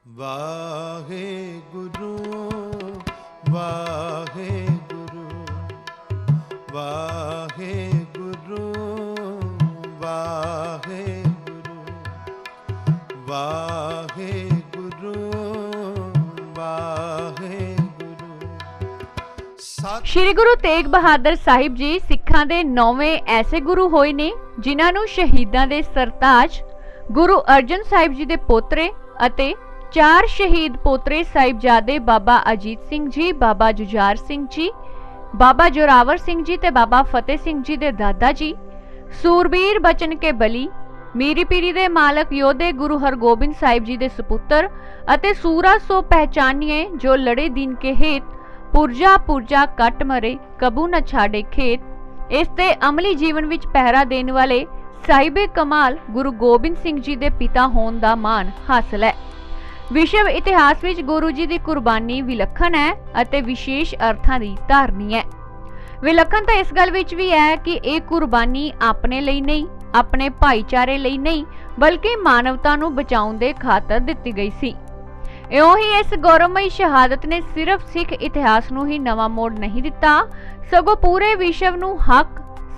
ਵਾਹਿਗੁਰੂ ਵਾਹਿਗੁਰੂ ਵਾਹਿਗੁਰੂ ਵਾਹਿਗੁਰੂ ਵਾਹਿਗੁਰੂ ਵਾਹਿਗੁਰੂ। ਸ਼੍ਰੀ ਗੁਰੂ ਤੇਗ ਬਹਾਦਰ ਸਾਹਿਬ ਜੀ ਸਿੱਖਾਂ ਦੇ 9ਵੇਂ ਐਸੇ ਗੁਰੂ ਹੋਏ ਨੇ ਜਿਨ੍ਹਾਂ ਨੂੰ ਸ਼ਹੀਦਾਂ ਦੇ ਸਰਤਾਜ ਗੁਰੂ ਅਰਜਨ ਸਾਹਿਬ ਜੀ ਦੇ ਪੋਤਰੇ ਅਤੇ 4 ਸ਼ਹੀਦ ਪੋਤਰੇ ਸਾਹਿਬਜ਼ਾਦੇ ਬਾਬਾ ਅਜੀਤ ਸਿੰਘ ਜੀ, ਬਾਬਾ ਜੁਝਾਰ ਸਿੰਘ ਜੀ, ਬਾਬਾ ਜੋਰਾਵਰ ਸਿੰਘ ਜੀ ਤੇ ਬਾਬਾ ਫਤਿਹ ਸਿੰਘ ਜੀ ਦੇ ਦਾਦਾ ਜੀ, ਸੂਰਬੀਰ ਬਚਨ ਕੇ ਬਲੀ ਮੀਰੀ ਪੀਰੀ ਦੇ ਮਾਲਕ ਯੋਧੇ ਗੁਰੂ ਹਰਗੋਬਿੰਦ ਸਾਹਿਬ ਜੀ ਦੇ ਸੁਪੁੱਤਰ ਅਤੇ ਸੂਰਾ ਸੋ ਪਹਿਚਾਨੀਏ ਜੋ ਲੜੇ ਦੀਨ ਕੇ ਹੇਤ ਪੁਰਜਾ ਪੁਰਜਾ ਕੱਟ ਮਰੇ ਕਬੂ ਨ ਛਾੜੇ ਖੇਤ। ਇਸ ਤੇ ਅਮਲੀ ਜੀਵਨ ਵਿੱਚ ਪਹਿਰਾ ਦੇਣ ਵਾਲੇ ਸਾਹਿਬੇ ਕਮਾਲ ਗੁਰੂ ਗੋਬਿੰਦ ਸਿੰਘ ਜੀ ਦੇ ਪਿਤਾ ਹੋਣ ਦਾ ਮਾਣ ਹਾਸਲ ਹੈ। ਵਿਸ਼ਵ ਇਤਿਹਾਸ ਵਿੱਚ ਗੁਰੂ ਜੀ ਦੀ ਕੁਰਬਾਨੀ ਵਿਲੱਖਣ ਹੈ ਅਤੇ ਵਿਸ਼ੇਸ਼ ਅਰਥਾਂ ਦੀ ਧਾਰਨੀ ਹੈ। ਵਿਲੱਖਣ ਤਾਂ ਇਸ ਗੱਲ ਵਿੱਚ ਵੀ ਹੈ ਕਿ ਇਹ ਕੁਰਬਾਨੀ ਆਪਣੇ ਲਈ ਨਹੀਂ, ਆਪਣੇ ਭਾਈਚਾਰੇ ਲਈ ਨਹੀਂ, ਬਲਕਿ ਮਾਨਵਤਾ ਨੂੰ ਬਚਾਉਣ ਦੇ ਖਾਤਰ ਦਿੱਤੀ ਗਈ ਸੀ। ਇਉਂ ਹੀ ਇਸ ਗੌਰਵਮਈ ਸ਼ਹਾਦਤ ਨੇ ਸਿਰਫ ਸਿੱਖ ਇਤਿਹਾਸ ਨੂੰ ਹੀ ਨਵਾਂ ਮੋੜ ਨਹੀਂ ਦਿੱਤਾ, ਸਗੋਂ ਪੂਰੇ ਵਿਸ਼ਵ ਨੂੰ ਹੱਕ,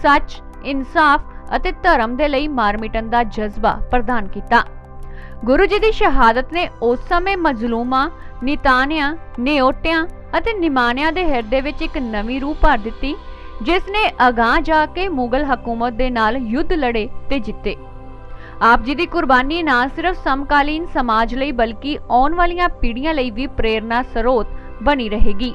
ਸੱਚ, ਇਨਸਾਫ ਅਤੇ ਧਰਮ ਦੇ ਲਈ ਮਾਰ ਮਿਟਣ ਦਾ ਜਜ਼ਬਾ ਪ੍ਰਦਾਨ ਕੀਤਾ। ਗੁਰੂ ਜੀ ਦੀ ਸ਼ਹਾਦਤ ਨੇ ਉਸ ਸਮੇਂ ਮਜ਼ਲੂਮਾਂ, ਨਿਤਾਨਿਆਂ, ਨਿਓਟਿਆਂ ਅਤੇ ਨਿਮਾਣਿਆਂ ਦੇ ਹਿਰਦੇ ਵਿੱਚ ਇੱਕ ਨਵੀਂ ਰੂਹ ਭਰ ਦਿੱਤੀ, ਜਿਸ ਨੇ ਅਗਾਂਹ ਜਾ ਕੇ ਮੁਗਲ ਹਕੂਮਤ ਦੇ ਨਾਲ ਯੁੱਧ ਲੜੇ ਤੇ ਜਿੱਤੇ। ਆਪ ਜੀ ਦੀ ਕੁਰਬਾਨੀ ਨਾ ਸਿਰਫ ਸਮਕਾਲੀਨ ਸਮਾਜ ਲਈ ਬਲਕਿ ਆਉਣ ਵਾਲੀਆਂ ਪੀੜ੍ਹੀਆਂ ਲਈ ਵੀ ਪ੍ਰੇਰਨਾ ਸਰੋਤ ਬਣੀ ਰਹੇਗੀ।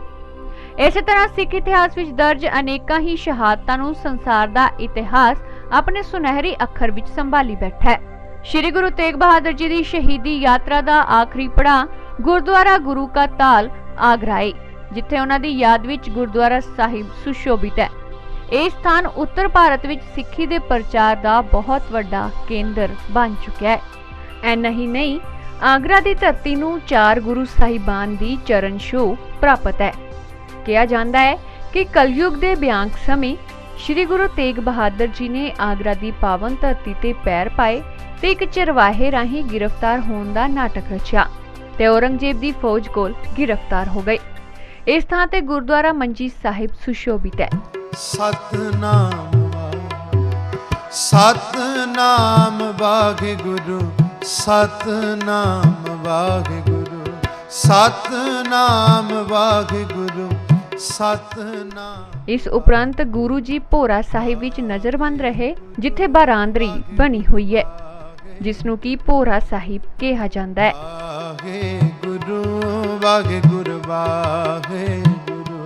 ਇਸੇ ਤਰ੍ਹਾਂ ਸਿੱਖ ਇਤਿਹਾਸ ਵਿੱਚ ਦਰਜ ਅਨੇਕਾਂ ਹੀ ਸ਼ਹਾਦਤਾਂ ਨੂੰ ਸੰਸਾਰ ਦਾ ਇਤਿਹਾਸ ਆਪਣੇ ਸੁਨਹਿਰੀ ਅੱਖਰ ਵਿੱਚ ਸੰਭਾਲੀ ਬੈਠਾ ਹੈ। ਸ਼੍ਰੀ ਗੁਰੂ ਤੇਗ ਬਹਾਦਰ ਜੀ ਦੀ ਸ਼ਹੀਦੀ ਯਾਤਰਾ ਦਾ ਆਖਰੀ ਪੜਾਅ ਗੁਰਦੁਆਰਾ ਗੁਰੂ ਕਾ ਤਾਲ ਆਗਰਾ ਹੈ, ਜਿੱਥੇ ਉਹਨਾਂ ਦੀ ਯਾਦ ਵਿੱਚ ਗੁਰਦੁਆਰਾ ਸਾਹਿਬ ਸੁਸ਼ੋਭਿਤ ਹੈ। ਇਹ ਸਥਾਨ ਉੱਤਰ ਭਾਰਤ ਵਿੱਚ ਸਿੱਖੀ ਦੇ ਪ੍ਰਚਾਰ ਦਾ ਬਹੁਤ ਵੱਡਾ ਕੇਂਦਰ ਬਣ ਚੁੱਕਿਆ ਹੈ। ਐਨਾ ਹੀ ਨਹੀਂ, ਆਗਰਾ ਦੀ ਧਰਤੀ ਨੂੰ 4 ਗੁਰੂ ਸਾਹਿਬਾਨ ਦੀ ਚਰਨ ਛੋਹ ਪ੍ਰਾਪਤ ਹੈ। ਕਿਹਾ ਜਾਂਦਾ ਹੈ ਕਿ ਕਲਯੁਗ ਦੇ ਬਿਆੰਕ ਸਮੇਂ ਸ਼੍ਰੀ ਗੁਰੂ ਤੇਗ ਬਹਾਦਰ ਜੀ ਨੇ ਆਗਰਾ ਦੀ ਪਾਵਨ ਧਰਤੀ ਤੇ ਪੈਰ ਪਾਏ ਤੇ ਇੱਕ ਚਰਵਾਹੇ ਰਾਹੀਂ ਗ੍ਰਿਫਤਾਰ ਹੋਣ ਦਾ ਨਾਟਕ ਰਚਿਆ ਤੇ ਔਰੰਗਜ਼ੇਬ ਦੀ ਫੌਜ ਕੋਲ ਗ੍ਰਿਫਤਾਰ ਹੋ ਗਏ। ਇਸ ਥਾਂ ਤੇ ਗੁਰਦੁਆਰਾ ਮੰਜੀ ਸਾਹਿਬ ਸੁਸ਼ੋਭਿਤ ਹੈ। ਸਤਨਾਮ ਸਤਨਾਮ ਵਾਹਿਗੁਰੂ ਸਤਨਾਮ ਵਾਹਿਗੁਰੂ ਸਤਨਾਮ ਵਾਹਿਗੁਰੂ ਸਤਨਾਮ। ਇਸ ਉਪਰੰਤ ਗੁਰੂ ਜੀ ਭੋਰਾ ਸਾਹਿਬ ਵਿੱਚ ਨਜ਼ਰਬੰਦ ਰਹੇ, ਜਿੱਥੇ ਬਾਰਾਂਦਰੀ ਬਣੀ ਹੋਈ ਹੈ, ਜਿਸ ਨੂੰ ਕਿ ਭੋਰਾ ਸਾਹਿਬ ਕਿਹਾ ਜਾਂਦਾ ਹੈ। ਵਾਹਿਗੁਰੂ ਵਾਹਿਗੁਰੂ ਵਾਹਿਗੁਰੂ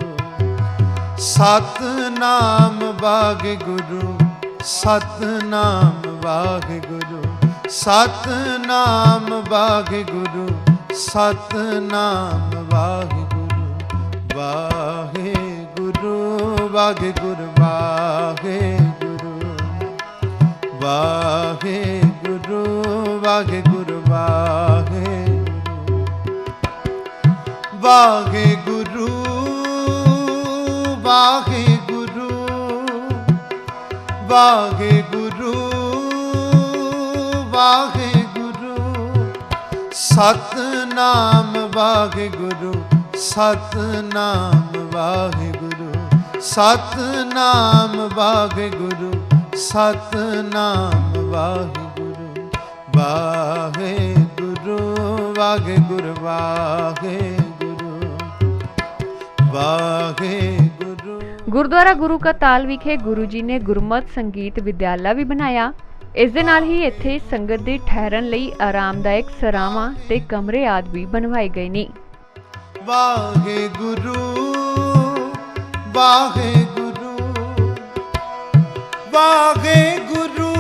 ਸਤਨਾਮ ਵਾਹਿਗੁਰੂ ਸਤਨਾਮ ਵਾਹਿਗੁਰੂ ਸਤਨਾਮ ਵਾਹਿਗੁਰੂ ਸਤਨਾਮ ਵਾਹਿਗੁਰੂ ਵਾਹਿਗੁਰੂ ਵਾਹਿਗੁਰੂ ਵਾਹਿਗੁਰੂ ਵਾਹਿਗੁਰੂ ਵਾਹਿਗੁਰੂ ਵਾਹਿਗੁਰੂ ਵਾਹਿਗੁਰੂ ਵਾਹਿਗੁਰੂ ਵਾਹਿਗੁਰੂ ਸਤਨਾਮ ਵਾਹਿਗੁਰੂ ਸਤਨਾਮ ਵਾਹਿਗੁਰੂ ਸਤਨਾਮ ਵਾਹਿਗੁਰੂ ਸਤਨਾਮ ਵਾਹਿਗੁਰੂ ਵਾਹਿਗੁਰੂ ਵਾਹਿਗੁਰੂ ਵਾਹਿਗੁਰੂ ਵਾਹਿਗੁਰੂ। ਗੁਰਦੁਆਰਾ ਗੁਰੂ ਕਾ ਤਾਲ ਵਿਖੇ ਗੁਰੂ ਜੀ ਨੇ ਗੁਰਮਤਿ ਸੰਗੀਤ ਵਿਦਿਆਲਾ ਵੀ ਬਣਾਇਆ। ਇਸ ਦੇ ਨਾਲ ਹੀ ਇੱਥੇ ਸੰਗਤ ਦੇ ਠਹਿਰਨ ਲਈ ਆਰਾਮਦਾਇਕ ਸਰਾਵਾਂ ਤੇ ਕਮਰੇ ਆਦਿ ਵੀ ਬਣਵਾਏ ਗਏ ਨੇ। ਵਾਹਿਗੁਰੂ ਵਾਹਿਗੁਰੂ ਵਾਹਿਗੁਰੂ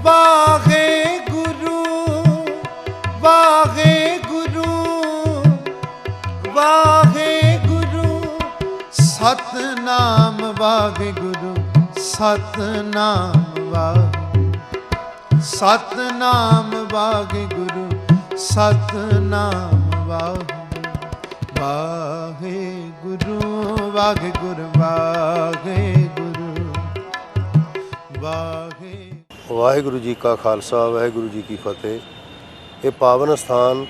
ਵਾਹਿਗੁਰੂ ਵਾਹਿਗੁਰੂ ਵਾਹਿਗੁਰੂ ਸਤਨਾਮ ਵਾਹਿਗੁਰੂ ਸਤਨਾਮ ਵਾਹਿਗੁਰੂ ਸਤਨਾਮ ਵਾਹਿਗੁਰੂ ਸਤਨਾਮ ਵਾਹਿਗੁਰੂ ਵਾਹਿਗੁਰੂ ਵਾਹਿਗੁਰੂ ਵਾਹਿਗੁਰੂ। ਵਾਹਿਗੁਰੂ ਜੀ ਕਾ ਖਾਲਸਾ ਵਾਹਿਗੁਰੂ ਜੀ ਕੀ ਫਤਿਹ। ये पावन स्थान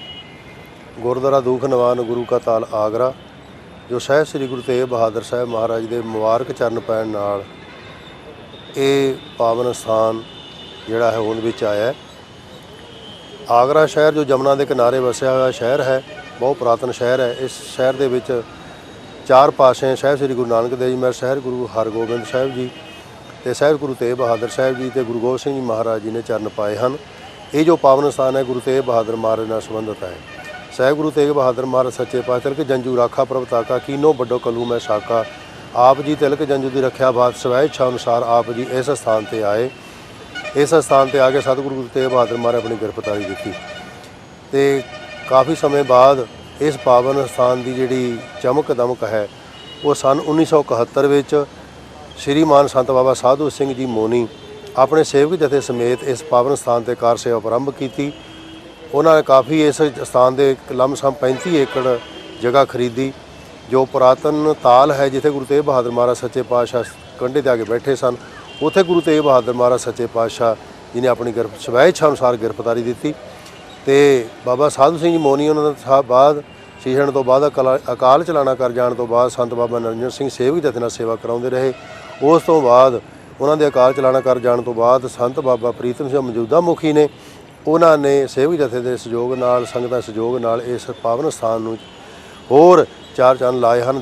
गुरुद्वारा दुख निवारण गुरु का ताल आगरा जो ਸਾਹਿਬ ਸ੍ਰੀ ਗੁਰੂ ਤੇਗ ਬਹਾਦਰ ਸਾਹਿਬ ਮਹਾਰਾਜ ਦੇ ਮੁਬਾਰਕ ਚਰਨ ਪੈਣ ਨਾਲ ਇਹ ਪਾਵਨ ਸਥਾਨ ਜਿਹੜਾ ਹੈ ਹੋਂਦ ਵਿੱਚ ਆਇਆ ਹੈ। ਆਗਰਾ ਸ਼ਹਿਰ ਜੋ ਜਮਨਾ ਦੇ ਕਿਨਾਰੇ ਵਸਿਆ ਹੋਇਆ ਸ਼ਹਿਰ ਹੈ, ਬਹੁਤ ਪੁਰਾਤਨ ਸ਼ਹਿਰ ਹੈ। ਇਸ ਸ਼ਹਿਰ ਦੇ ਵਿੱਚ ਚਾਰ ਪਾਤਸ਼ਾਹ ਸਾਹਿਬ ਸ੍ਰੀ ਗੁਰੂ ਨਾਨਕ ਦੇਵ ਜੀ ਮਹਾਰਾਜ, ਸਾਹਿਬ ਗੁਰੂ ਹਰਗੋਬਿੰਦ ਸਾਹਿਬ ਜੀ ਤੇ ਸਾਹਿਬ ਗੁਰੂ ਤੇਗ ਬਹਾਦਰ ਸਾਹਿਬ ਜੀ ਤੇ ਗੁਰੂ ਗੋਬਿੰਦ ਸਿੰਘ ਜੀ ਮਹਾਰਾਜ ਜੀ ਨੇ ਚਰਨ ਪਾਏ ਹਨ। ਇਹ ਜੋ ਪਾਵਨ ਸਥਾਨ ਹੈ ਗੁਰੂ ਤੇਗ ਬਹਾਦਰ ਮਹਾਰਾਜ ਨਾਲ ਸੰਬੰਧਿਤ ਹੈ। ਸਾਹਿਬ ਗੁਰੂ ਤੇਗ ਬਹਾਦਰ ਮਹਾਰਾਜ ਸੱਚੇ ਪਾਤਸ਼ਾਹ ਕਿ ਜੰਜੂ ਰਾਖਾ ਪ੍ਰਭ ਤਾਕਾ ਕੀਨੋ ਵੱਡੋ ਕਲੂ ਮੈਂ ਸਾਕਾ। ਆਪ ਜੀ ਤਿਲਕ ਜੰਜੂ ਦੀ ਰੱਖਿਆ ਬਾਤ ਸਵੈ ਇੱਛਾ ਅਨੁਸਾਰ ਆਪ ਜੀ ਇਸ ਸਥਾਨ ਤੇ ਆਏ। ਇਸ ਸਥਾਨ ਤੇ ਆ ਕੇ ਸਤਿਗੁਰੂ ਗੁਰੂ ਤੇਗ ਬਹਾਦਰ ਮਹਾਰਾਜ ਆਪਣੀ ਗ੍ਰਿਫਤਾਰੀ ਦਿੱਤੀ ਤੇ ਕਾਫੀ ਸਮੇਂ ਬਾਅਦ ਇਸ ਪਾਵਨ ਸਥਾਨ ਦੀ ਜਿਹੜੀ ਚਮਕ ਦਮਕ ਹੈ ਉਹ ਸਨ 1971 ਵਿੱਚ ਸ਼੍ਰੀਮਾਨ ਸੰਤ ਬਾਬਾ ਸਾਧੂ ਸਿੰਘ ਜੀ ਮੋਨੀ ਆਪਣੇ ਸੇਵਕ ਜਥੇ ਸਮੇਤ ਇਸ ਪਾਵਨ ਸਥਾਨ ਤੇ ਕਾਰ ਸੇਵਾ ਆਰੰਭ ਕੀਤੀ। ਉਹਨਾਂ ਨੇ ਕਾਫੀ ਇਸ ਸਥਾਨ ਦੇ ਲੰਮਸਮ 35 ਏਕੜ ਜਗ੍ਹਾ ਖਰੀਦੀ। ਜੋ ਪੁਰਾਤਨ ਤਾਲ ਹੈ ਜਿੱਥੇ ਗੁਰੂ ਤੇਗ ਬਹਾਦਰ ਮਹਾਰਾਜ ਸੱਚੇ ਪਾਤਸ਼ਾਹ ਕੰਢੇ 'ਤੇ ਆ ਕੇ ਬੈਠੇ ਸਨ, ਉੱਥੇ ਗੁਰੂ ਤੇਗ ਬਹਾਦਰ ਮਹਾਰਾਜ ਸੱਚੇ ਪਾਤਸ਼ਾਹ ਜੀ ਨੇ ਆਪਣੀ ਸਵੈ ਇੱਛਾ ਅਨੁਸਾਰ ਗ੍ਰਿਫਤਾਰੀ ਦਿੱਤੀ ਤੇ ਬਾਬਾ ਸਾਧੂ ਸਿੰਘ ਜੀ ਮੋਨੀ ਉਹਨਾਂ ਦਾ ਬਾਅਦ ਸੀਹਣ ਤੋਂ ਬਾਅਦ ਅਕਾਲ ਚਲਾਣਾ ਕਰ ਜਾਣ ਤੋਂ ਬਾਅਦ ਸੰਤ ਬਾਬਾ ਨਰਿੰਦਰ ਸਿੰਘ ਸੇਵਕ ਜਥੇ ਨਾਲ ਸੇਵਾ ਕਰਾਉਂਦੇ ਰਹੇ। ਉਸ ਤੋਂ ਬਾਅਦ ਉਹਨਾਂ ਦੇ ਅਕਾਲ ਚਲਾਣਾ ਕਰ ਜਾਣ ਤੋਂ ਬਾਅਦ ਸੰਤ ਬਾਬਾ ਪ੍ਰੀਤਮ ਸਿੰਘ ਮੌਜੂਦਾ ਮੁਖੀ ਨੇ ਉਹਨਾਂ ਨੇ ਸੇਵਕ ਜਥੇ ਦੇ ਸਹਿਯੋਗ ਨਾਲ, ਸੰਗਤਾਂ ਦੇ ਸਹਿਯੋਗ ਨਾਲ ਇਸ ਪਾਵਨ ਸਥਾਨ ਨੂੰ ਹੋਰ ਚਾਰ ਚੰਨ ਲਾਏ ਹਨ।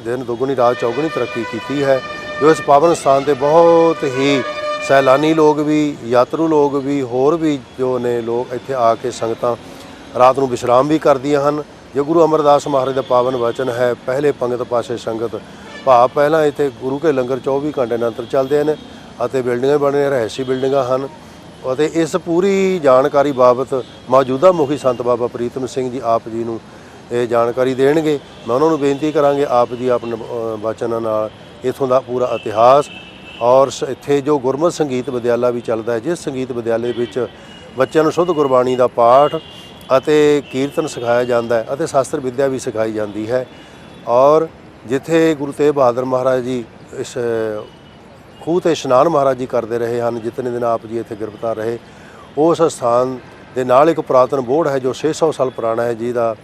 ਦਿਨ ਦੁੱਗਣੀ ਰਾਤ ਚੌਗੁਣੀ ਤਰੱਕੀ ਕੀਤੀ ਹੈ। ਜੋ ਇਸ ਪਾਵਨ ਸਥਾਨ 'ਤੇ ਬਹੁਤ ਹੀ ਸੈਲਾਨੀ ਲੋਕ ਵੀ, ਯਾਤਰੂ ਲੋਕ ਵੀ, ਹੋਰ ਵੀ ਜੋ ਨੇ ਲੋਕ ਇੱਥੇ ਆ ਕੇ ਸੰਗਤਾਂ ਰਾਤ ਨੂੰ ਵਿਸ਼ਰਾਮ ਵੀ ਕਰਦੀਆਂ ਹਨ। ਜੋ ਗੁਰੂ ਅਮਰਦਾਸ ਮਹਾਰਾਜ ਦਾ ਪਾਵਨ ਵਚਨ ਹੈ, ਪਹਿਲੇ ਪੰਗਤ ਪਾਸੇ ਸੰਗਤ ਭਾਵ ਪਹਿਲਾਂ ਇੱਥੇ ਗੁਰੂ ਕੇ ਲੰਗਰ 24 ਘੰਟੇ ਨਿਰੰਤਰ ਚੱਲਦੇ ਹਨ ਅਤੇ ਬਿਲਡਿੰਗਾਂ ਬਣੀਆਂ, ਰਹਿਸੀ ਬਿਲਡਿੰਗਾਂ ਹਨ। ਅਤੇ ਇਸ ਪੂਰੀ ਜਾਣਕਾਰੀ ਬਾਬਤ ਮੌਜੂਦਾ ਮੁਖੀ ਸੰਤ ਬਾਬਾ ਪ੍ਰੀਤਮ ਸਿੰਘ ਜੀ ਆਪ ਜੀ ਨੂੰ ਇਹ ਜਾਣਕਾਰੀ ਦੇਣਗੇ। ਮੈਂ ਉਹਨਾਂ ਨੂੰ ਬੇਨਤੀ ਕਰਾਂਗੇ ਆਪ ਜੀ ਆਪਣੇ ਵਚਨਾਂ ਨਾਲ ਇੱਥੋਂ ਦਾ ਪੂਰਾ ਇਤਿਹਾਸ ਔਰ ਇੱਥੇ ਜੋ ਗੁਰਮਤਿ ਸੰਗੀਤ ਵਿਦਿਆਲਾ ਵੀ ਚੱਲਦਾ ਹੈ, ਜਿਸ ਸੰਗੀਤ ਵਿਦਿਆਲੇ ਵਿੱਚ ਬੱਚਿਆਂ ਨੂੰ ਸ਼ੁੱਧ ਗੁਰਬਾਣੀ ਦਾ ਪਾਠ ਅਤੇ ਕੀਰਤਨ ਸਿਖਾਇਆ ਜਾਂਦਾ ਹੈ ਅਤੇ ਸ਼ਾਸਤਰ ਵਿੱਦਿਆ ਵੀ ਸਿਖਾਈ ਜਾਂਦੀ ਹੈ। ਔਰ ਜਿੱਥੇ ਗੁਰੂ ਤੇਗ ਬਹਾਦਰ ਮਹਾਰਾਜ ਜੀ ਇਸ ਖੂਹ 'ਤੇ ਇਸ਼ਨਾਨ ਮਹਾਰਾਜ ਜੀ ਕਰਦੇ ਰਹੇ ਹਨ, ਜਿਤਨੇ ਦਿਨ ਆਪ ਜੀ ਇੱਥੇ ਗ੍ਰਿਫਤਾਰ ਰਹੇ, ਉਸ ਸਥਾਨ ਦੇ ਨਾਲ ਇੱਕ ਪੁਰਾਤਨ ਬੋਰਡ ਹੈ ਜੋ 600 ਸਾਲ ਪੁਰਾਣਾ ਹੈ, ਜਿਹਦਾ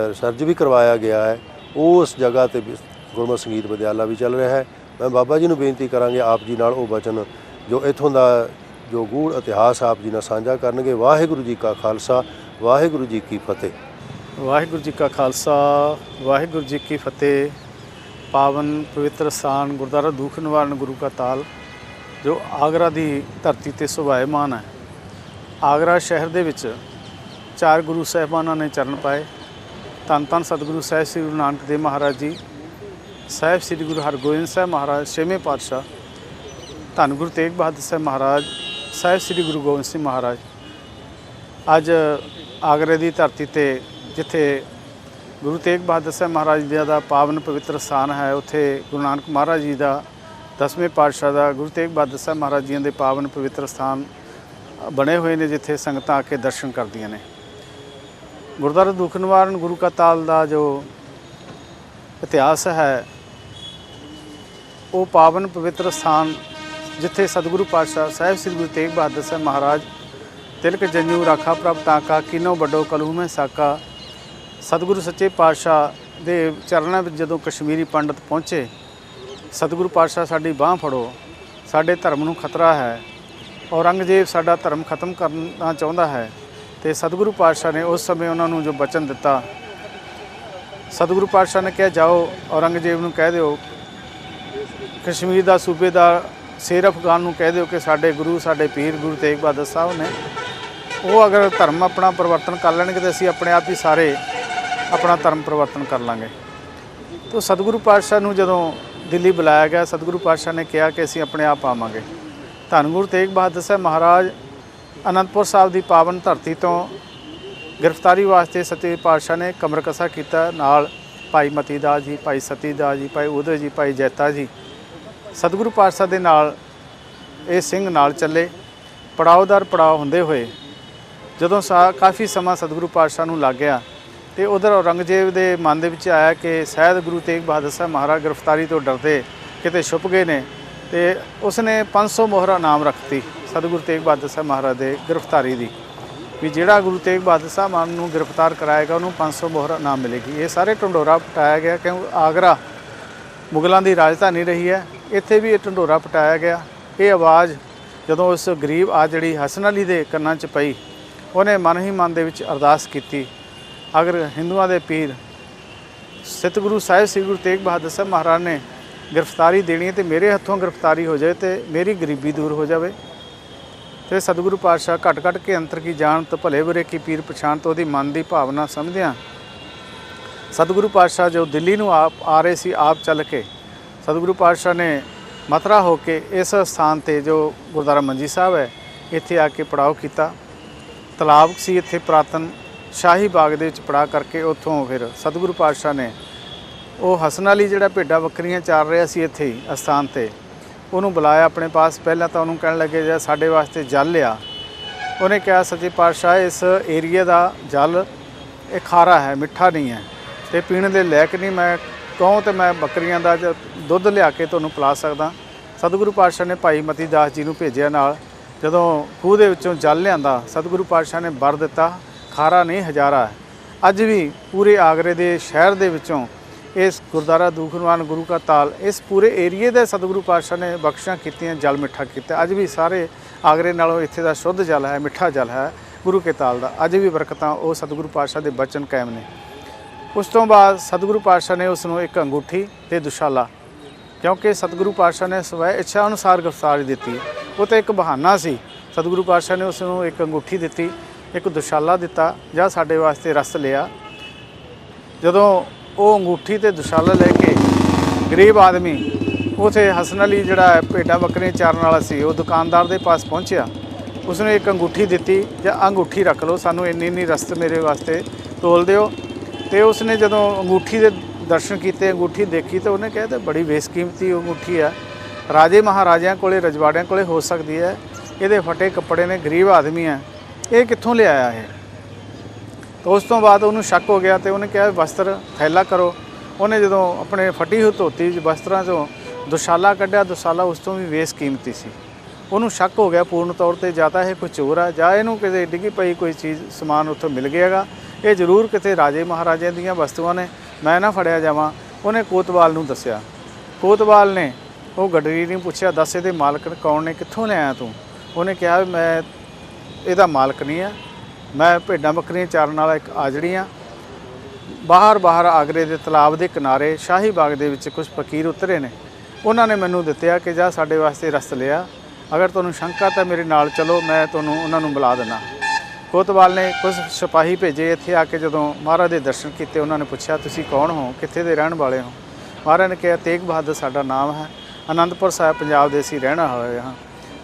ਰਿਸਰਚ ਵੀ ਕਰਵਾਇਆ ਗਿਆ ਹੈ। ਉਸ ਜਗ੍ਹਾ 'ਤੇ ਗੁਰਮਤਿ ਸੰਗੀਤ ਵਿਦਿਆਲਾ ਵੀ ਚੱਲ ਰਿਹਾ ਹੈ। ਮੈਂ ਬਾਬਾ ਜੀ ਨੂੰ ਬੇਨਤੀ ਕਰਾਂਗੇ ਆਪ ਜੀ ਨਾਲ ਉਹ ਵਚਨ ਜੋ ਇੱਥੋਂ ਦਾ ਜੋ ਗੂੜ ਇਤਿਹਾਸ ਆਪ ਜੀ ਨਾਲ ਸਾਂਝਾ ਕਰਨਗੇ। ਵਾਹਿਗੁਰੂ ਜੀ ਕਾ ਖਾਲਸਾ, ਵਾਹਿਗੁਰੂ ਜੀ ਕੀ ਫਤਿਹ। ਵਾਹਿਗੁਰੂ ਜੀ ਕਾ ਖਾਲਸਾ, ਵਾਹਿਗੁਰੂ ਜੀ ਕੀ ਫਤਿਹ। ਪਾਵਨ ਪਵਿੱਤਰ ਸਥਾਨ ਗੁਰਦੁਆਰਾ ਦੁੱਖ ਨਿਵਾਰਨ ਗੁਰੂ ਕਾ ਤਾਲ ਜੋ ਆਗਰਾ ਦੀ ਧਰਤੀ 'ਤੇ ਸੁਭਾਇਮਾਨ ਹੈ। ਆਗਰਾ ਸ਼ਹਿਰ ਦੇ ਵਿੱਚ ਚਾਰ ਗੁਰੂ ਸਾਹਿਬਾਨਾਂ ਨੇ ਚਰਨ ਪਾਏ। ਧੰਨ ਧੰਨ ਸਤਿਗੁਰੂ ਸਾਹਿਬ ਸ੍ਰੀ ਗੁਰੂ ਨਾਨਕ ਦੇਵ ਮਹਾਰਾਜ ਜੀ, ਸਾਹਿਬ ਸ੍ਰੀ ਗੁਰੂ ਹਰਗੋਬਿੰਦ ਸਾਹਿਬ ਮਹਾਰਾਜ ਛੇਵੇਂ ਪਾਤਸ਼ਾਹ, ਧੰਨ ਗੁਰੂ ਤੇਗ ਬਹਾਦਰ ਸਾਹਿਬ ਮਹਾਰਾਜ, ਸਾਹਿਬ ਸ੍ਰੀ ਗੁਰੂ ਗੋਬਿੰਦ ਸਿੰਘ ਮਹਾਰਾਜ। ਅੱਜ ਆਗਰੇ ਦੀ ਧਰਤੀ 'ਤੇ ਜਿੱਥੇ ਗੁਰੂ ਤੇਗ ਬਹਾਦਰ ਸਾਹਿਬ ਮਹਾਰਾਜ ਜੀ ਦਾ ਪਾਵਨ ਪਵਿੱਤਰ ਸਥਾਨ ਹੈ, ਉੱਥੇ ਗੁਰੂ ਨਾਨਕ ਮਹਾਰਾਜ ਜੀ ਦਾ 10ਵੇਂ ਪਾਤਸ਼ਾਹ ਦਾ ਗੁਰੂ ਤੇਗ ਬਹਾਦਰ ਸਾਹਿਬ ਮਹਾਰਾਜ ਜੀ ਦੇ ਪਾਵਨ ਪਵਿੱਤਰ ਸਥਾਨ ਬਣੇ ਹੋਏ ਨੇ, ਜਿੱਥੇ ਸੰਗਤਾਂ ਆ ਕੇ ਦਰਸ਼ਨ ਕਰਦੀਆਂ ਨੇ। ਗੁਰਦੁਆਰਾ ਦੁੱਖ ਨਿਵਾਰਨ ਗੁਰੂ ਕਾ ਤਾਲ ਦਾ ਜੋ ਇਤਿਹਾਸ ਹੈ, ਉਹ ਪਾਵਨ ਪਵਿੱਤਰ ਸਥਾਨ ਜਿੱਥੇ ਸਤਿਗੁਰੂ ਪਾਤਸ਼ਾਹ ਸਾਹਿਬ ਸ੍ਰੀ ਗੁਰੂ ਤੇਗ ਬਹਾਦਰ ਸਾਹਿਬ ਮਹਾਰਾਜ ਤਿਲਕ ਜੰਜੂ ਰਾਖਾ ਪ੍ਰਭ ਤਾਕਾ ਕੀਨੋ ਵੱਡੋ ਕਲੂ ਮੈਂ ਸਾਕਾ। ਸਤਿਗੁਰੂ ਸੱਚੇ ਪਾਤਸ਼ਾਹ ਦੇ ਚਰਨਾਂ ਵਿੱਚ ਜਦੋਂ ਕਸ਼ਮੀਰੀ ਪੰਡਤ ਪਹੁੰਚੇ, ਸਤਿਗੁਰੂ ਪਾਤਸ਼ਾਹ ਸਾਡੀ ਬਾਂਹ ਫੜੋ, ਸਾਡੇ ਧਰਮ ਨੂੰ ਖਤਰਾ ਹੈ, ਔਰੰਗਜ਼ੇਬ ਸਾਡਾ ਧਰਮ ਖਤਮ ਕਰਨਾ ਚਾਹੁੰਦਾ ਹੈ। ਅਤੇ ਸਤਿਗੁਰੂ ਪਾਤਸ਼ਾਹ ਨੇ ਉਸ ਸਮੇਂ ਉਹਨਾਂ ਨੂੰ ਜੋ ਬਚਨ ਦਿੱਤਾ, ਸਤਿਗੁਰੂ ਪਾਤਸ਼ਾਹ ਨੇ ਕਿਹਾ ਜਾਓ ਔਰੰਗਜ਼ੇਬ ਨੂੰ ਕਹਿ ਦਿਓ, ਕਸ਼ਮੀਰ ਦਾ ਸੂਬੇਦਾਰ ਸ਼ੇਰ ਅਫਗਾਨ ਨੂੰ ਕਹਿ ਦਿਓ ਕਿ ਸਾਡੇ ਗੁਰੂ, ਸਾਡੇ ਪੀਰ ਗੁਰੂ ਤੇਗ ਬਹਾਦਰ ਸਾਹਿਬ ਨੇ, ਉਹ ਅਗਰ ਧਰਮ ਆਪਣਾ ਪਰਿਵਰਤਨ ਕਰ ਲੈਣਗੇ ਤਾਂ ਅਸੀਂ ਆਪਣੇ ਆਪ ਹੀ ਸਾਰੇ ਆਪਣਾ ਧਰਮ ਪਰਿਵਰਤਨ ਕਰ ਲਾਂਗੇ। ਤਾਂ ਸਤਿਗੁਰੂ ਪਾਤਸ਼ਾਹ ਨੂੰ ਜਦੋਂ ਦਿੱਲੀ ਬੁਲਾਇਆ ਗਿਆ, ਸਤਿਗੁਰੂ ਪਾਤਸ਼ਾਹ ਨੇ ਕਿਹਾ ਕਿ ਅਸੀਂ ਆਪਣੇ ਆਪ ਆਵਾਂਗੇ। ਧੰਨ ਗੁਰੂ ਤੇਗ ਬਹਾਦਰ ਸਾਹਿਬ ਮਹਾਰਾਜ ਅਨੰਦਪੁਰ ਸਾਹਿਬ ਦੀ ਪਾਵਨ ਧਰਤੀ ਤੋਂ ਗ੍ਰਿਫਤਾਰੀ ਵਾਸਤੇ ਸੱਚੇ ਪਾਤਸ਼ਾਹ ਨੇ ਕਮਰ ਕਸਾ ਕੀਤਾ। ਨਾਲ ਭਾਈ ਮਤੀ ਦਾਸ ਜੀ, ਭਾਈ ਸਤੀ ਦਾਸ ਜੀ, ਭਾਈ ਉਦੈ ਜੀ, ਭਾਈ ਜੈਤਾ ਜੀ, ਸਤਿਗੁਰੂ ਪਾਤਸ਼ਾਹ ਦੇ ਨਾਲ ਇਹ ਸਿੰਘ ਨਾਲ ਚੱਲੇ। ਪੜਾਅ ਪੜਾਅ ਹੁੰਦੇ ਹੋਏ ਜਦੋਂ ਕਾਫੀ ਸਮਾਂ ਸਤਿਗੁਰੂ ਪਾਤਸ਼ਾਹ ਨੂੰ ਲੱਗ ਗਿਆ ਅਤੇ ਉਧਰ ਔਰੰਗਜ਼ੇਬ ਦੇ ਮਨ ਦੇ ਵਿੱਚ ਆਇਆ ਕਿ ਸ਼ਾਇਦ ਗੁਰੂ ਤੇਗ ਬਹਾਦਰ ਸਾਹਿਬ ਮਹਾਰਾਜ ਗ੍ਰਿਫਤਾਰੀ ਤੋਂ ਡਰਦੇ ਕਿਤੇ ਛੁਪ ਗਏ ਨੇ, ਅਤੇ ਉਸਨੇ 500 ਮੋਹਰਾਂ ਇਨਾਮ ਰੱਖਤੀ ਸਤਿਗੁਰੂ ਤੇਗ ਬਹਾਦਰ ਸਾਹਿਬ ਮਹਾਰਾਜ ਦੇ ਗ੍ਰਿਫਤਾਰੀ ਦੀ। ਵੀ ਜਿਹੜਾ ਗੁਰੂ ਤੇਗ ਬਹਾਦਰ ਸਾਹਿਬ ਮਾਨ ਨੂੰ ਗ੍ਰਿਫਤਾਰ ਕਰਾਏਗਾ ਉਹਨੂੰ 500 ਮੋਹਰ ਇਨਾਮ ਮਿਲੇਗੀ। ਇਹ ਸਾਰੇ ਢੰਡੋਰਾ ਪਟਾਇਆ ਗਿਆ ਕਿਉਂਕਿ ਆਗਰਾ ਮੁਗਲਾਂ ਦੀ ਰਾਜਧਾਨੀ ਰਹੀ ਹੈ। ਇੱਥੇ ਵੀ ਇਹ ਢੰਡੋਰਾ ਪਟਾਇਆ ਗਿਆ। ਇਹ ਆਵਾਜ਼ ਜਦੋਂ ਉਸ ਗਰੀਬ ਆ ਜਿਹੜੀ ਹਸਨ ਅਲੀ ਦੇ ਕੰਨਾਂ 'ਚ ਪਈ, ਉਹਨੇ ਮਨ ਹੀ ਮਨ ਦੇ ਵਿੱਚ ਅਰਦਾਸ ਕੀਤੀ, ਅਗਰ ਹਿੰਦੂਆਂ ਦੇ ਪੀਰ ਸਤਿਗੁਰੂ ਸਾਹਿਬ ਸ੍ਰੀ ਗੁਰੂ ਤੇਗ ਬਹਾਦਰ ਸਾਹਿਬ ਮਹਾਰਾਜ ਨੇ ਗ੍ਰਿਫਤਾਰੀ ਦੇਣੀ ਹੈ ਤੇ ਮੇਰੇ ਹੱਥੋਂ ਗ੍ਰਿਫਤਾਰੀ ਹੋ ਜਾਵੇ ਤੇ ਮੇਰੀ ਗਰੀਬੀ ਦੂਰ ਹੋ ਜਾਵੇ। ਤੇ ਸਤਿਗੁਰੂ ਪਾਤਸ਼ਾਹ ਘਟ ਘਟ ਕੇ ਅੰਤਰ ਕੀ ਜਾਣਤ ਭਲੇ ਬੁਰੇ ਕੀ ਪੀਰ ਪਛਾਣ ਤੋਂ ਉਹਦੀ ਮਨ ਦੀ ਭਾਵਨਾ ਸਮਝਦਿਆਂ ਸਤਿਗੁਰੂ ਪਾਤਸ਼ਾਹ ਜੋ ਦਿੱਲੀ ਨੂੰ ਆ ਰਹੇ ਸੀ, ਆਪ ਚੱਲ ਕੇ ਸਤਿਗੁਰੂ ਪਾਤਸ਼ਾਹ ਨੇ ਮਥੁਰਾ ਹੋ ਕੇ ਇਸ ਸਥਾਨ ਤੇ ਜੋ ਗੁਰਦੁਆਰਾ ਮੰਜੀ ਸਾਹਿਬ ਹੈ ਇੱਥੇ ਆ ਕੇ ਪੜਾਅ ਕੀਤਾ। ਤਲਾਬ ਸੀ ਇੱਥੇ ਪੁਰਾਤਨ ਸ਼ਾਹੀ ਬਾਗ ਦੇ ਵਿੱਚ ਪੜਾਅ ਕਰਕੇ ਉੱਥੋਂ ਫਿਰ ਸਤਿਗੁਰੂ ਪਾਤਸ਼ਾਹ ਨੇ ਉਹ ਹਸਨ ਅਲੀ ਜਿਹੜਾ ਭੇਡਾਂ ਬੱਕਰੀਆਂ ਚਾਰ ਰਿਹਾ ਸੀ ਇੱਥੇ ਹੀ ਅਸਥਾਨ ਤੇ, ਉਹਨੂੰ ਬੁਲਾਇਆ ਆਪਣੇ ਪਾਸ। ਪਹਿਲਾਂ ਤਾਂ ਉਹਨੂੰ ਕਹਿਣ ਲੱਗੇ ਜੇ ਸਾਡੇ ਵਾਸਤੇ ਜਲ ਲਿਆ। ਉਹਨੇ ਕਿਹਾ ਸੱਚੇ ਪਾਤਸ਼ਾਹ ਇਸ ਏਰੀਏ ਦਾ ਜਲ ਇਹ ਖਾਰਾ ਹੈ, ਮਿੱਠਾ ਨਹੀਂ ਹੈ ਤੇ ਪੀਣ ਦੇ ਲਾਇਕ ਨਹੀਂ। ਮੈਂ ਕਹੂੰ ਤੇ ਮੈਂ ਬੱਕਰੀਆਂ ਦਾ ਦੁੱਧ ਲਿਆ ਕੇ ਤੁਹਾਨੂੰ ਪਿਲਾ ਸਕਦਾ। ਸਤਿਗੁਰੂ ਪਾਤਸ਼ਾਹ ਨੇ ਭਾਈ ਮਤੀ ਦਾਸ ਜੀ ਨੂੰ ਭੇਜਿਆ ਨਾਲ। ਜਦੋਂ ਖੂਹ ਦੇ ਵਿੱਚੋਂ ਜਲ ਲਿਆਂਦਾ ਸਤਿਗੁਰੂ ਪਾਤਸ਼ਾਹ ਨੇ ਵਰ ਦਿੱਤਾ, ਖਾਰਾ ਨਹੀਂ ਹਜ਼ਾਰਾ ਹੈ। ਅੱਜ ਵੀ ਪੂਰੇ ਆਗਰੇ ਦੇ ਸ਼ਹਿਰ ਦੇ ਵਿੱਚੋਂ ਇਸ ਗੁਰਦੁਆਰਾ ਦੂਖ ਨਿਵਾਰਨ ਗੁਰੂ ਕਾ ਤਾਲ ਇਸ ਪੂਰੇ ਏਰੀਏ ਦੇ ਸਤਿਗੁਰੂ ਪਾਤਸ਼ਾਹ ਨੇ ਬਖਸ਼ਿਸ਼ਾਂ ਕੀਤੀਆਂ, ਜਲ ਮਿੱਠਾ ਕੀਤਾ। ਅੱਜ ਵੀ ਸਾਰੇ ਆਗਰੇ ਨਾਲੋਂ ਇੱਥੇ ਦਾ ਸ਼ੁੱਧ ਜਲ ਹੈ, ਮਿੱਠਾ ਜਲ ਹੈ ਗੁਰੂ ਕੇ ਤਾਲ ਦਾ। ਅੱਜ ਵੀ ਬਰਕਤਾਂ ਉਹ ਸਤਿਗੁਰੂ ਪਾਤਸ਼ਾਹ ਦੇ ਬਚਨ ਕਾਇਮ ਨੇ। ਉਸ ਤੋਂ ਬਾਅਦ ਸਤਿਗੁਰੂ ਪਾਤਸ਼ਾਹ ਨੇ ਉਸ ਨੂੰ ਇੱਕ ਅੰਗੂਠੀ ਤੇ ਦੁਸ਼ਾਲਾ, ਕਿਉਂਕਿ ਸਤਿਗੁਰੂ ਪਾਤਸ਼ਾਹ ਨੇ ਸਵੈ ਇੱਛਾ ਅਨੁਸਾਰ ਗ੍ਰਿਫਤਾਰੀ ਦਿੱਤੀ, ਉਹ ਤਾਂ ਇੱਕ ਬਹਾਨਾ ਸੀ। ਸਤਿਗੁਰੂ ਪਾਤਸ਼ਾਹ ਨੇ ਉਸ ਨੂੰ ਇੱਕ ਅੰਗੂਠੀ ਦਿੱਤੀ, ਇੱਕ ਦੁਸ਼ਾਲਾ ਦਿੱਤਾ, ਜਾਂ ਸਾਡੇ ਵਾਸਤੇ ਰਸ ਲਿਆ। ਜਦੋਂ ਉਹ ਅੰਗੂਠੀ ਤੇ ਦੁਸ਼ਾਲਾ ਲੈ ਕੇ ਗਰੀਬ ਆਦਮੀ ਉਥੇ ਹਸਨ ਅਲੀ ਜਿਹੜਾ ਭੇਡਾਂ ਬੱਕਰੀਆਂ ਚਾਰਨ ਵਾਲਾ ਸੀ, ਉਹ ਦੁਕਾਨਦਾਰ ਦੇ ਪਾਸ ਪਹੁੰਚਿਆ। ਉਸਨੇ ਇੱਕ ਅੰਗੂਠੀ ਦਿੱਤੀ, ਜਾਂ ਅੰਗੂਠੀ ਰੱਖ ਲਓ, ਸਾਨੂੰ ਇੰਨੀ ਰਸਤ ਮੇਰੇ ਵਾਸਤੇ ਤੋਲ ਦਿਓ। ਤੇ ਉਸਨੇ ਜਦੋਂ ਅੰਗੂਠੀ ਦੇ ਦਰਸ਼ਨ ਕੀਤੇ, ਅੰਗੂਠੀ ਦੇਖੀ, ਤਾਂ ਉਹਨੇ ਕਿਹਾ ਤਾਂ ਬੜੀ ਬੇਸ਼ਕੀਮਤੀ ਅੰਗੂਠੀ ਹੈ, ਰਾਜੇ ਮਹਾਰਾਜਿਆਂ ਕੋਲੇ ਰਜਵਾੜਿਆਂ ਕੋਲੇ ਹੋ ਸਕਦੀ ਹੈ, ਇਹਦੇ ਫਟੇ ਕੱਪੜੇ ਨੇ, ਗਰੀਬ ਆਦਮੀ ਹੈ, ਇਹ ਕਿੱਥੋਂ ਲਿਆਇਆ ਹੈ। ਤਾਂ ਉਸ ਤੋਂ ਬਾਅਦ ਉਹਨੂੰ ਸ਼ੱਕ ਹੋ ਗਿਆ ਤੇ ਉਹਨੇ ਕਿਹਾ ਵਸਤਰ ਥੈਲਾ ਕਰੋ। ਉਹਨੇ ਜਦੋਂ ਆਪਣੇ ਫਟੀ ਹੋਈ ਧੋਤੀ ਵਸਤਰਾਂ 'ਚੋਂ ਦੁਸ਼ਾਲਾ ਕੱਢਿਆ, ਦੁਸ਼ਾਲਾ ਉਸ ਤੋਂ ਵੀ ਬੇਸ਼ਕੀਮਤੀ ਸੀ। ਉਹਨੂੰ ਸ਼ੱਕ ਹੋ ਗਿਆ ਪੂਰਨ ਤੌਰ ਤੇ, ਜਾਂ ਤਾਂ ਇਹ ਕੋਈ ਚੋਰ ਹੈ, ਜਾਂ ਇਹਨੂੰ ਕਿਤੇ ਡਿੱਗੀ ਪਈ ਕੋਈ ਚੀਜ਼ ਸਮਾਨ ਉੱਥੋਂ ਮਿਲ ਗਿਆਗਾ, ਇਹ ਜ਼ਰੂਰ ਕਿਤੇ ਰਾਜੇ ਮਹਾਰਾਜਿਆਂ ਦੀਆਂ ਵਸਤੂਆਂ ਨੇ, ਮੈਂ ਨਾ ਫੜਿਆ ਜਾਵਾਂ। ਉਹਨੇ ਕੋਤਵਾਲ ਨੂੰ ਦੱਸਿਆ। ਕੋਤਵਾਲ ਨੇ ਉਹ ਗੱਡਰੀ ਨੂੰ ਪੁੱਛਿਆ, ਦੱਸ ਇਹਦੇ ਮਾਲਕ ਕੌਣ ਨੇ, ਕਿੱਥੋਂ ਲਿਆਇਆ ਤੂੰ? ਉਹਨੇ ਕਿਹਾ ਮੈਂ ਇਹਦਾ ਮਾਲਕ ਨਹੀਂ ਹੈ, ਮੈਂ ਭੇਡਾਂ ਬੱਕਰੀਆਂ ਚਾਰਨ ਵਾਲਾ ਇੱਕ ਆਜੜੀ ਹਾਂ। ਬਾਹਰ ਆਗਰੇ ਦੇ ਤਲਾਬ ਦੇ ਕਿਨਾਰੇ ਸ਼ਾਹੀ ਬਾਗ ਦੇ ਵਿੱਚ ਕੁਝ ਫਕੀਰ ਉਤਰੇ ਨੇ, ਉਹਨਾਂ ਨੇ ਮੈਨੂੰ ਦਿੱਤਿਆ ਕਿ ਜਾ ਸਾਡੇ ਵਾਸਤੇ ਰਸ ਲਿਆ, ਅਗਰ ਤੁਹਾਨੂੰ ਸ਼ੰਕਾ ਤਾਂ ਮੇਰੇ ਨਾਲ ਚਲੋ, ਮੈਂ ਤੁਹਾਨੂੰ ਉਹਨਾਂ ਨੂੰ ਬੁਲਾ ਦਿੰਦਾ। ਕੋਤਵਾਲ ਨੇ ਕੁਝ ਸਿਪਾਹੀ ਭੇਜੇ। ਇੱਥੇ ਆ ਕੇ ਜਦੋਂ ਮਹਾਰਾਜ ਦੇ ਦਰਸ਼ਨ ਕੀਤੇ, ਉਹਨਾਂ ਨੇ ਪੁੱਛਿਆ ਤੁਸੀਂ ਕੌਣ ਹੋ, ਕਿੱਥੇ ਦੇ ਰਹਿਣ ਵਾਲੇ ਹੋ? ਮਹਾਰਾਜ ਨੇ ਕਿਹਾ ਤੇਗ ਬਹਾਦਰ ਸਾਡਾ ਨਾਮ ਹੈ, ਅਨੰਦਪੁਰ ਸਾਹਿਬ ਪੰਜਾਬ ਦੇ ਅਸੀਂ ਰਹਿਣਾ ਹੋਏ ਹਾਂ।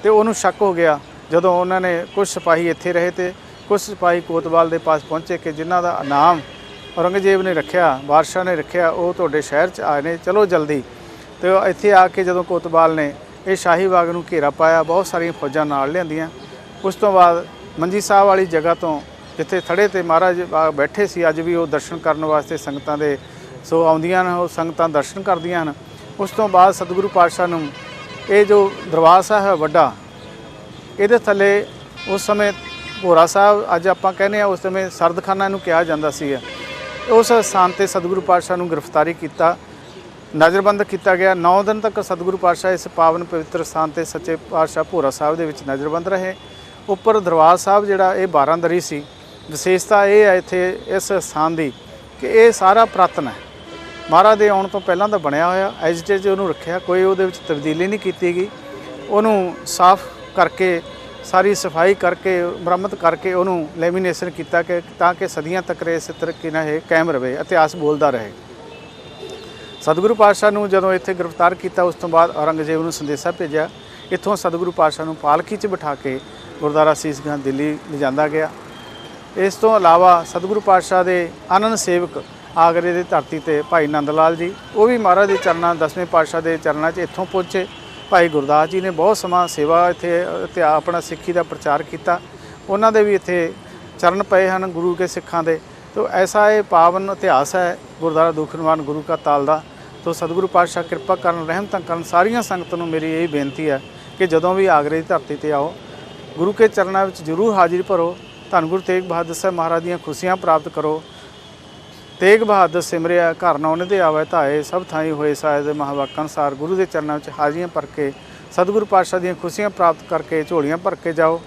ਤੇ ਉਹਨੂੰ ਸ਼ੱਕ ਹੋ ਗਿਆ। ਜਦੋਂ ਉਹਨਾਂ ਨੇ ਕੁਝ ਸਿਪਾਹੀ ਇੱਥੇ ਰਹੇ ਤੇ ਕੁਝ ਸਿਪਾਹੀ ਕੋਤਵਾਲ ਦੇ ਪਾਸ ਪਹੁੰਚੇ ਕਿ ਜਿਨ੍ਹਾਂ ਦਾ ਨਾਮ ਔਰੰਗਜ਼ੇਬ ਨੇ ਰੱਖਿਆ, ਬਾਦਸ਼ਾਹ ਨੇ ਰੱਖਿਆ, ਉਹ ਤੁਹਾਡੇ ਸ਼ਹਿਰ 'ਚ ਆਏ ਨੇ, ਚਲੋ ਜਲਦੀ। ਤੇ ਇੱਥੇ ਆ ਕੇ ਜਦੋਂ ਕੋਤਵਾਲ ਨੇ ਇਹ ਸ਼ਾਹੀ ਬਾਗ ਨੂੰ ਘੇਰਾ ਪਾਇਆ, ਬਹੁਤ ਸਾਰੀਆਂ ਫੌਜਾਂ ਨਾਲ ਲਿਆਂਦੀਆਂ। ਉਸ ਤੋਂ ਬਾਅਦ ਮੰਜੀ ਸਾਹਿਬ ਵਾਲੀ ਜਗ੍ਹਾ ਤੋਂ ਜਿੱਥੇ ਥੜੇ ਤੇ ਮਹਾਰਾਜ ਬੈਠੇ ਸੀ, ਅੱਜ ਵੀ ਉਹ ਦਰਸ਼ਨ ਕਰਨ ਵਾਸਤੇ ਸੰਗਤਾਂ ਦੇ ਸੋ ਆਉਂਦੀਆਂ ਨੇ, ਉਹ ਸੰਗਤਾਂ ਦਰਸ਼ਨ ਕਰਦੀਆਂ ਹਨ। ਉਸ ਤੋਂ ਬਾਅਦ ਸਤਿਗੁਰੂ ਪਾਤਸ਼ਾਹ ਨੂੰ ਇਹ ਜੋ ਦਰਬਾਰ ਸਾਹਿਬ ਹੈ ਵੱਡਾ, ਇਹਦੇ ਥੱਲੇ ਉਸ ਸਮੇਂ ਭੋਰਾ ਸਾਹਿਬ ਅੱਜ ਆਪਾਂ ਕਹਿੰਦੇ ਹਾਂ, ਉਸ ਸਮੇਂ ਸਰਦਖਾਨਾ ਇਹਨੂੰ ਕਿਹਾ ਜਾਂਦਾ ਸੀ। ਉਸ ਸਥਾਨ 'ਤੇ ਸਤਿਗੁਰੂ ਪਾਤਸ਼ਾਹ ਨੂੰ ਗ੍ਰਿਫਤਾਰੀ ਕੀਤਾ, ਨਜ਼ਰਬੰਦ ਕੀਤਾ ਗਿਆ। 9 ਦਿਨ ਤੱਕ ਸਤਿਗੁਰੂ ਪਾਤਸ਼ਾਹ ਇਸ ਪਾਵਨ ਪਵਿੱਤਰ ਸਥਾਨ 'ਤੇ ਸੱਚੇ ਪਾਤਸ਼ਾਹ ਭੋਰਾ ਸਾਹਿਬ ਦੇ ਵਿੱਚ ਨਜ਼ਰਬੰਦ ਰਹੇ। ਉੱਪਰ ਦਰਬਾਰ ਸਾਹਿਬ ਜਿਹੜਾ ਇਹ 12 ਦਰੀ ਸੀ। ਵਿਸ਼ੇਸ਼ਤਾ ਇਹ ਹੈ ਇੱਥੇ ਇਸ ਸਥਾਨ ਦੀ ਕਿ ਇਹ ਸਾਰਾ ਪੁਰਾਤਨ ਹੈ, ਮਹਾਰਾਜ ਦੇ ਆਉਣ ਤੋਂ ਪਹਿਲਾਂ ਦਾ ਬਣਿਆ ਹੋਇਆ, ਐਜ ਇਟ ਇਜ਼ ਉਹਨੂੰ ਰੱਖਿਆ, ਕੋਈ ਉਹਦੇ ਵਿੱਚ ਤਬਦੀਲੀ ਨਹੀਂ ਕੀਤੀ ਗਈ। ਉਹਨੂੰ ਸਾਫ਼ ਕਰਕੇ, ਸਾਰੀ ਸਫਾਈ ਕਰਕੇ, ਮੁਰੰਮਤ ਕਰਕੇ ਉਹਨੂੰ ਲੈਮੀਨੇਸ਼ਨ ਕੀਤਾ ਕਿ ਤਾਂ ਕਿ ਸਦੀਆਂ ਤੱਕ ਇਸ ਤਰੀਕੇ ਨਾਲ ਇਹ ਕਾਇਮ ਰਹੇ, ਇਤਿਹਾਸ ਬੋਲਦਾ ਰਹੇ। ਸਤਿਗੁਰੂ ਪਾਤਸ਼ਾਹ ਨੂੰ ਜਦੋਂ ਇੱਥੇ ਗ੍ਰਿਫਤਾਰ ਕੀਤਾ, ਉਸ ਤੋਂ ਬਾਅਦ ਔਰੰਗਜ਼ੇਬ ਨੂੰ ਸੰਦੇਸ਼ਾ ਭੇਜਿਆ। ਇੱਥੋਂ ਸਤਿਗੁਰੂ ਪਾਤਸ਼ਾਹ ਨੂੰ ਪਾਲਕੀ 'ਚ ਬਿਠਾ ਕੇ ਗੁਰਦੁਆਰਾ ਸੀਸਗੰਜ ਦਿੱਲੀ ਲਿਜਾਂਦਾ ਗਿਆ। ਇਸ ਤੋਂ ਇਲਾਵਾ ਸਤਿਗੁਰੂ ਪਾਤਸ਼ਾਹ ਦੇ ਆਨੰਦ ਸੇਵਕ ਆਗਰੇ ਦੀ ਧਰਤੀ ਤੇ ਭਾਈ ਨੰਦ ਲਾਲ ਜੀ, ਉਹ ਵੀ ਮਹਾਰਾਜ ਦੇ ਚਰਨਾਂ, 10ਵੇਂ ਪਾਤਸ਼ਾਹ ਦੇ ਚਰਨਾਂ 'ਚ ਇੱਥੋਂ ਪਹੁੰਚੇ। ਭਾਈ ਗੁਰਦਾਸ ਜੀ ਨੇ ਬਹੁਤ ਸਮਾਂ ਸੇਵਾ ਇੱਥੇ ਆਪਣਾ ਸਿੱਖੀ ਦਾ ਪ੍ਰਚਾਰ ਕੀਤਾ, ਉਹਨਾਂ ਦੇ ਵੀ ਇੱਥੇ ਚਰਨ ਪਏ ਹਨ ਗੁਰੂ ਕੇ ਸਿੱਖਾਂ ਦੇ। ਤੋ ਐਸਾ ਇਹ ਪਾਵਨ ਇਤਿਹਾਸ ਹੈ ਗੁਰਦੁਆਰਾ ਦੂਖ ਨਿਵਾਰਨ ਗੁਰੂ ਕਾ ਤਾਲ ਦਾ। ਤੋ ਸਤਿਗੁਰੂ ਪਾਤਸ਼ਾਹ ਕਿਰਪਾ ਕਰਨ, ਰਹਿਮਤਾਂ ਕਰਨ। ਸਾਰੀਆਂ ਸੰਗਤਾਂ ਨੂੰ ਮੇਰੀ ਇਹ ਬੇਨਤੀ ਹੈ ਕਿ ਜਦੋਂ ਵੀ ਆਗਰੇ ਦੀ ਧਰਤੀ ਤੇ ਆਓ, ਗੁਰੂ ਕੇ ਚਰਨਾਂ ਵਿੱਚ ਜ਼ਰੂਰ ਹਾਜ਼ਰੀ ਭਰੋ, ਧੰਨ ਗੁਰੂ ਤੇਗ ਬਹਾਦਰ ਸਾਹਿਬ ਮਹਾਰਾਜ ਦੀਆਂ ਖੁਸ਼ੀਆਂ ਪ੍ਰਾਪਤ ਕਰੋ। ਤੇਗ ਬਹਾਦਰ ਸਿਮਰਿਆ ਘਰ ਨਾ ਉਹਨੇ ਦੇ ਆਵੇ ਧਾਏ, ਸਭ ਥਾਈ ਹੋਏ ਸਾਇ ਦੇ ਮਹਾਵਾਕਾਂ ਅਨੁਸਾਰ ਗੁਰੂ ਦੇ ਚਰਨਾਂ ਵਿੱਚ ਹਾਜ਼ਰੀਆਂ ਭਰ ਕੇ ਸਤਿਗੁਰੂ ਪਾਤਸ਼ਾਹ ਦੀਆਂ ਖੁਸ਼ੀਆਂ ਪ੍ਰਾਪਤ ਕਰਕੇ ਝੋਲੀਆਂ ਭਰ ਕੇ ਜਾਓ।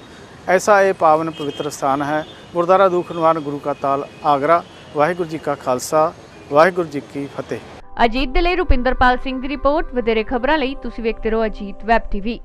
ਐਸਾ ਇਹ ਪਾਵਨ ਪਵਿੱਤਰ ਸਥਾਨ ਹੈ ਗੁਰਦੁਆਰਾ ਦੂਖ ਨਿਵਾਰਨ ਗੁਰੂ ਕਾ ਤਾਲ ਆਗਰਾ। ਵਾਹਿਗੁਰੂ ਜੀ ਕਾ ਖਾਲਸਾ, ਵਾਹਿਗੁਰੂ ਜੀ ਕੀ ਫਤਿਹ। ਅਜੀਤ ਦੇ ਲਈ ਰੁਪਿੰਦਰਪਾਲ ਸਿੰਘ ਦੀ ਰਿਪੋਰਟ। ਵਧੇਰੇ ਖਬਰਾਂ ਲਈ ਤੁਸੀਂ ਵੇਖਦੇ ਰਹੋ ਅਜੀਤ ਵੈਬ ਟੀਵੀ।